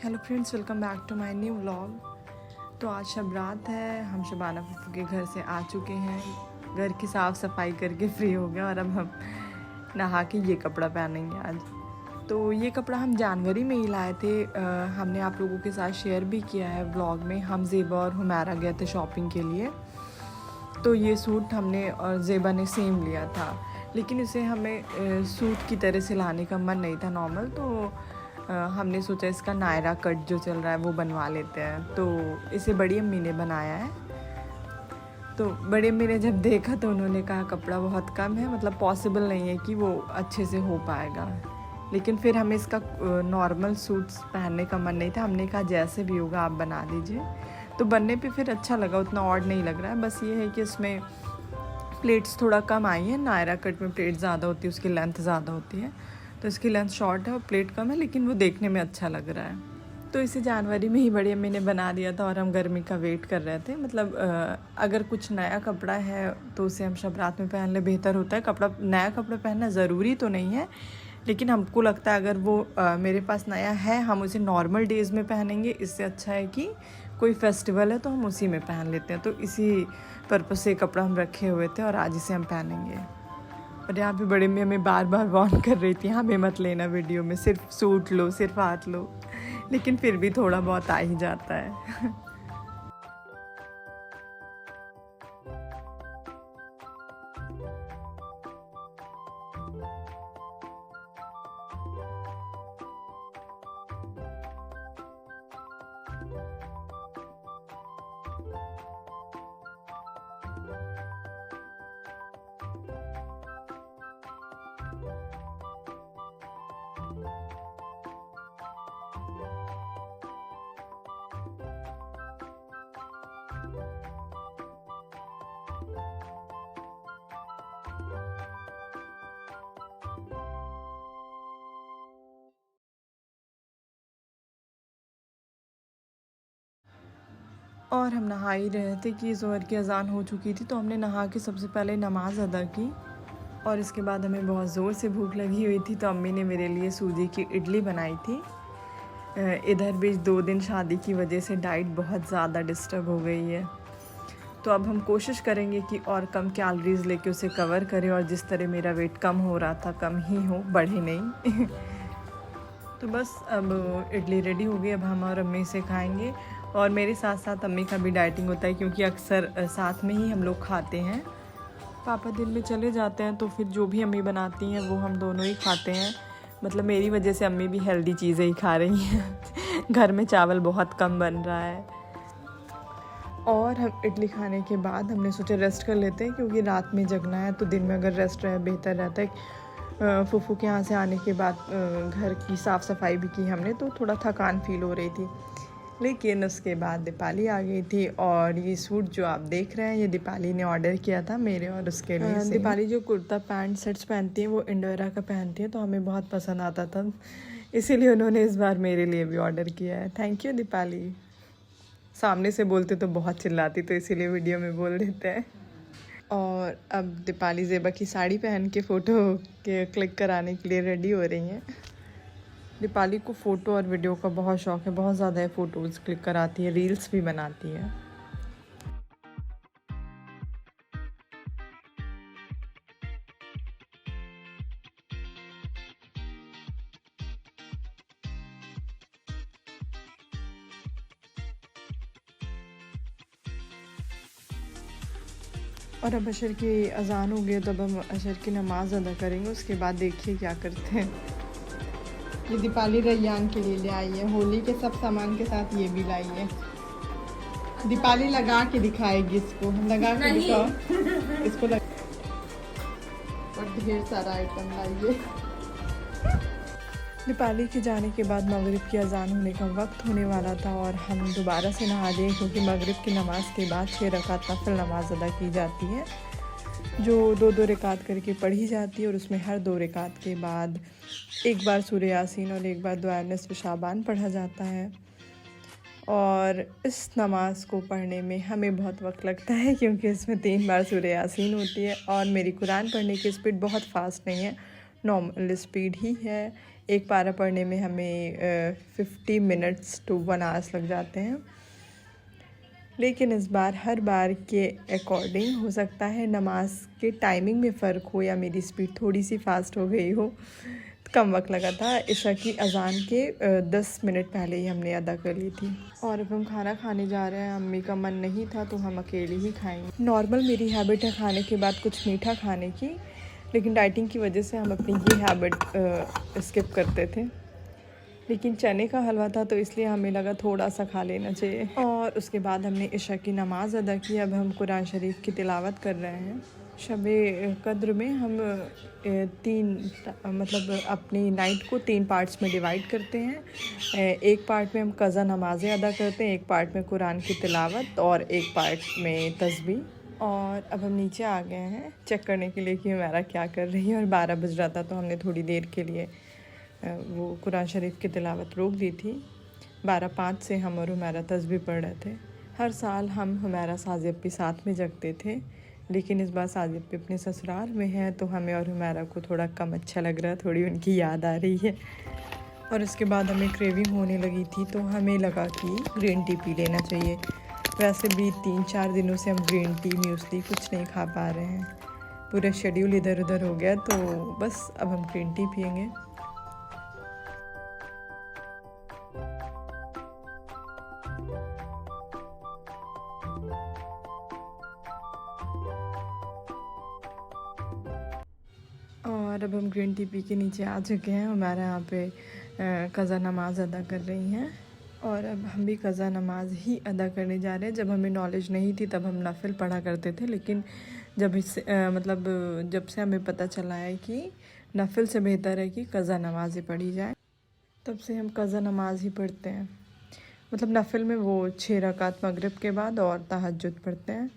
Hello friends, welcome back to my new vlog. तो आज शब रात है, हम शबाना फूफू के घर से आ चुके हैं। घर की साफ़ सफाई करके फ्री हो गए और अब हम नहा के ये कपड़ा पहनेंगे आज। तो ये कपड़ा हम जनवरी में ही लाए थे। हमने आप लोगों के साथ शेयर भी किया है व्लॉग में। हम ज़ेबा और हुमैरा गए थे शॉपिंग के लिए। तो ये सूट हमने और ज़ेबा ने सेम लिया था, लेकिन इसे हमें सूट की तरह से लाने का मन नहीं था नॉर्मल। तो हमने सोचा इसका नायरा कट जो चल रहा है वो बनवा लेते हैं। तो इसे बड़ी अम्मी ने बनाया है। तो बड़ी अम्मी ने जब देखा तो उन्होंने कहा कपड़ा बहुत कम है, मतलब पॉसिबल नहीं है कि वो अच्छे से हो पाएगा। लेकिन फिर हमें इसका नॉर्मल सूट्स पहनने का मन नहीं था। हमने कहा जैसे भी होगा आप बना दीजिए। तो बनने पे फिर अच्छा लगा, उतना ऑड नहीं लग रहा है। बस ये है कि इसमें प्लेट्स थोड़ा कम आई है। नायरा कट में प्लेट ज़्यादा होती है, उसकी लेंथ ज़्यादा होती है। तो इसकी लेंथ शॉर्ट है और प्लेट कम है, लेकिन वो देखने में अच्छा लग रहा है। तो इसे जनवरी में ही बड़ी अम्मी ने बना दिया था और हम गर्मी का वेट कर रहे थे। मतलब अगर कुछ नया कपड़ा है तो उसे हम शब रात में पहन ले, बेहतर होता है। नया कपड़ा पहनना ज़रूरी तो नहीं है, लेकिन हमको लगता है अगर वो मेरे पास नया है, हम उसे नॉर्मल डेज़ में पहनेंगे। इससे अच्छा है कि कोई फेस्टिवल है तो हम उसी में पहन लेते हैं। तो इसी पर्पज़ से कपड़ा हम रखे हुए थे और आज इसे हम पहनेंगे। और यहाँ पे बड़े में हमें बार बार वार्न कर रही थी, हमें मत लेना वीडियो में, सिर्फ सूट लो, सिर्फ हाथ लो। लेकिन फिर भी थोड़ा बहुत आ ही जाता है। और हम नहा ही रहे थे कि ज़ोहर की अज़ान हो चुकी थी। तो हमने नहा के सबसे पहले नमाज़ अदा की और इसके बाद हमें बहुत ज़ोर से भूख लगी हुई थी। तो अम्मी ने मेरे लिए सूजी की इडली बनाई थी। इधर भी 2 दिन शादी की वजह से डाइट बहुत ज़्यादा डिस्टर्ब हो गई है। तो अब हम कोशिश करेंगे कि और कम कैलोरीज़ लेके उसे कवर करें, और जिस तरह मेरा वेट कम हो रहा था कम ही हो, बढ़े नहीं। तो बस अब इडली रेडी हो गई। अब हम और अम्मी से खाएंगे, और मेरे साथ साथ अम्मी का भी डाइटिंग होता है, क्योंकि अक्सर साथ में ही हम लोग खाते हैं। पापा दिन में चले जाते हैं तो फिर जो भी अम्मी बनाती हैं वो हम दोनों ही खाते हैं। मतलब मेरी वजह से अम्मी भी हेल्दी चीज़ें ही खा रही हैं। घर में चावल बहुत कम बन रहा है। और हम इडली खाने के बाद हमने सोचा रेस्ट कर लेते हैं, क्योंकि रात में जगना है तो दिन में अगर रेस्ट रहे बेहतर रहता है। फूफू के यहाँ से आने के बाद घर की साफ़ सफाई भी की हमने, तो थोड़ा थकान फील हो रही थी। लेकिन उसके बाद दीपाली आ गई थी, और ये सूट जो आप देख रहे हैं ये दीपाली ने ऑर्डर किया था मेरे और उसके लिए। दीपाली जो कुर्ता पैंट सेट्स पहनती है वो इंडोरा का पहनती है, तो हमें बहुत पसंद आता था, इसीलिए उन्होंने इस बार मेरे लिए भी ऑर्डर किया है। Thank you Deepali. सामने से बोलते तो बहुत चिल्लाती, तो इसीलिए वीडियो में बोल देते हैं। और अब दीपाली ज़ेबा की साड़ी पहन के फ़ोटो के क्लिक कराने के लिए रेडी हो रही हैं। दीपाली को फ़ोटो और वीडियो का बहुत शौक़ है, बहुत ज़्यादा है, फ़ोटोज़ क्लिक कराती है, रील्स भी बनाती है। और अब अशर की अज़ान हो गई, तो अब हम अशर की नमाज़ अदा करेंगे। उसके बाद देखिए क्या करते हैं। ये दीपाली रैयान के लिए ले आई है, होली के सब सामान के साथ ये भी लाई है। दीपाली लगा के दिखाएगी इसको, लगा के दिखाओ इसको और ढेर सारा आइटम लाई है। दीपाली के जाने के बाद मगरिब की अज़ान होने का वक्त होने वाला था, और हम दोबारा से नहा लिए, क्योंकि मगरिब की नमाज़ के बाद 6 रकात नफिल नमाज़ अदा की जाती है, जो 2-2 रकात करके पढ़ी जाती है। और उसमें हर 2 रकात के बाद एक बार सूरह यासीन और एक बार दुआ निस्फ़ शाबान पढ़ा जाता है। और इस नमाज़ को पढ़ने में हमें बहुत वक्त लगता है, क्योंकि इसमें 3 बार सूरह यासीन होती है। और मेरी कुरान पढ़ने की स्पीड बहुत फ़ास्ट नहीं है, नॉर्मल स्पीड ही है। एक पारा पढ़ने में हमें 50 मिनट्स टू 1 आवर्स लग जाते हैं। लेकिन इस बार हर बार के अकॉर्डिंग हो सकता है नमाज के टाइमिंग में फ़र्क हो या मेरी स्पीड थोड़ी सी फास्ट हो गई हो, कम वक्त लगा था। इशा की अज़ान के 10 मिनट पहले ही हमने अदा कर ली थी। और अब हम खाना खाने जा रहे हैं। अम्मी का मन नहीं था तो हम अकेले ही खाएंगे। नॉर्मल मेरी हैबिट है खाने के बाद कुछ मीठा खाने की, लेकिन डाइटिंग की वजह से हम अपनी ये हैबिट स्किप करते थे। लेकिन चने का हलवा था तो इसलिए हमें लगा थोड़ा सा खा लेना चाहिए। और उसके बाद हमने इशा की नमाज़ अदा की। अब हम कुरान शरीफ की तिलावत कर रहे हैं। शब कद्र में हम अपनी नाइट को 3 पार्ट्स में डिवाइड करते हैं। एक पार्ट में हम कज़ा नमाज़ें अदा करते हैं, एक पार्ट में कुरान की तिलावत और एक पार्ट में तस्बीह। और अब हम नीचे आ गए हैं चेक करने के लिए कि हमारा क्या कर रही है। और 12 बज रहा था तो हमने थोड़ी देर के लिए वो कुरान शरीफ की तिलावत रोक दी थी। 12:05 से हम और हुमैरा तस्बीह पढ़ रहे थे। हर साल हम हुमैरा साजिब भी साथ में जगते थे, लेकिन इस बार साजिब भी अपने ससुराल में है तो हमें और हुमैरा को थोड़ा कम अच्छा लग रहा है, थोड़ी उनकी याद आ रही है। और उसके बाद हमें क्रेविंग होने लगी थी तो हमें लगा कि ग्रीन टी पी लेना चाहिए। वैसे भी 3-4 दिनों से हम ग्रीन टी म्यूसली कुछ नहीं खा पा रहे हैं, पूरा शेड्यूल इधर उधर हो गया, तो बस अब हम ग्रीन टी पियेंगे। और अब हम ग्रीन टी पी के नीचे आ चुके हैं। हमारे यहाँ पे कज़ा नमाज अदा कर रही हैं और अब हम भी कज़ा नमाज ही अदा करने जा रहे हैं। जब हमें नॉलेज नहीं थी तब हम नफिल पढ़ा करते थे, लेकिन जब जब से हमें पता चला है कि नफिल से बेहतर है कि कज़ा नमाज ही पढ़ी जाए, तब से हम कज़ा नमाज ही पढ़ते हैं। मतलब नफिल में वो 6 रकात मगरिब के बाद और तहज्जुद पढ़ते हैं।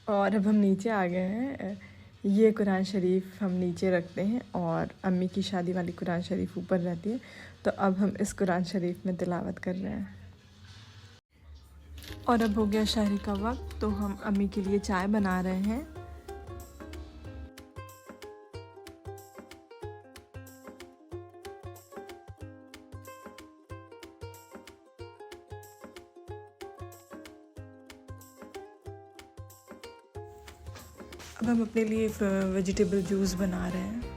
और अब हम नीचे आ गए हैं। ये कुरान शरीफ हम नीचे रखते हैं और अम्मी की शादी वाली कुरान शरीफ ऊपर रहती है, तो अब हम इस कुरान शरीफ में तिलावत कर रहे हैं। और अब हो गया शहरी का वक्त, तो हम अम्मी के लिए चाय बना रहे हैं। अब हम अपने लिए वेजिटेबल जूस बना रहे हैं।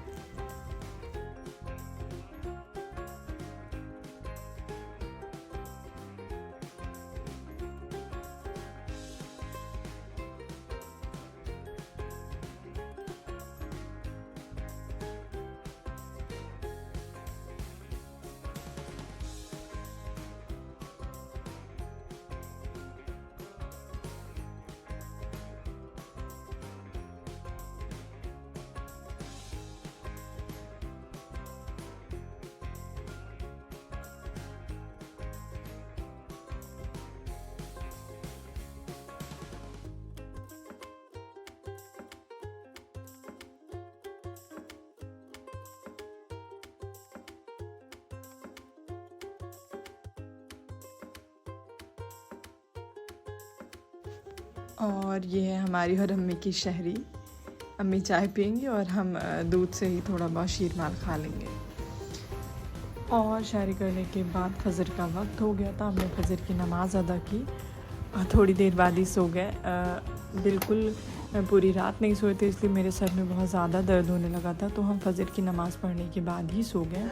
और ये है हमारी और अम्मी की शहरी। अम्मी चाय पियेंगी और हम दूध से ही थोड़ा बहुत शीरमाल खा लेंगे। और शहरी करने के बाद फजर का वक्त हो गया था। हमने फजर की नमाज़ अदा की और थोड़ी देर बाद ही सो गए। बिल्कुल पूरी रात नहीं सोए थे, इसलिए मेरे सर में बहुत ज़्यादा दर्द होने लगा था, तो हम फजर की नमाज़ पढ़ने के बाद ही सो गए।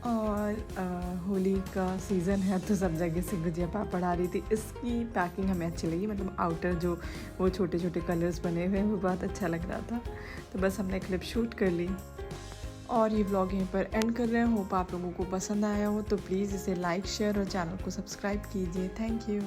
और होली का सीज़न है तो सब जगह से गुजिया पापड़ आ रही थी। इसकी पैकिंग हमें अच्छी लगी, मतलब आउटर जो वो छोटे छोटे कलर्स बने हुए हैं वो बहुत अच्छा लग रहा था, तो बस हमने क्लिप शूट कर ली। और ये व्लॉग यहीं पर एंड कर रहे हैं। होप आप लोगों को पसंद आया हो, तो प्लीज़ इसे लाइक शेयर और चैनल को सब्सक्राइब कीजिए। Thank you.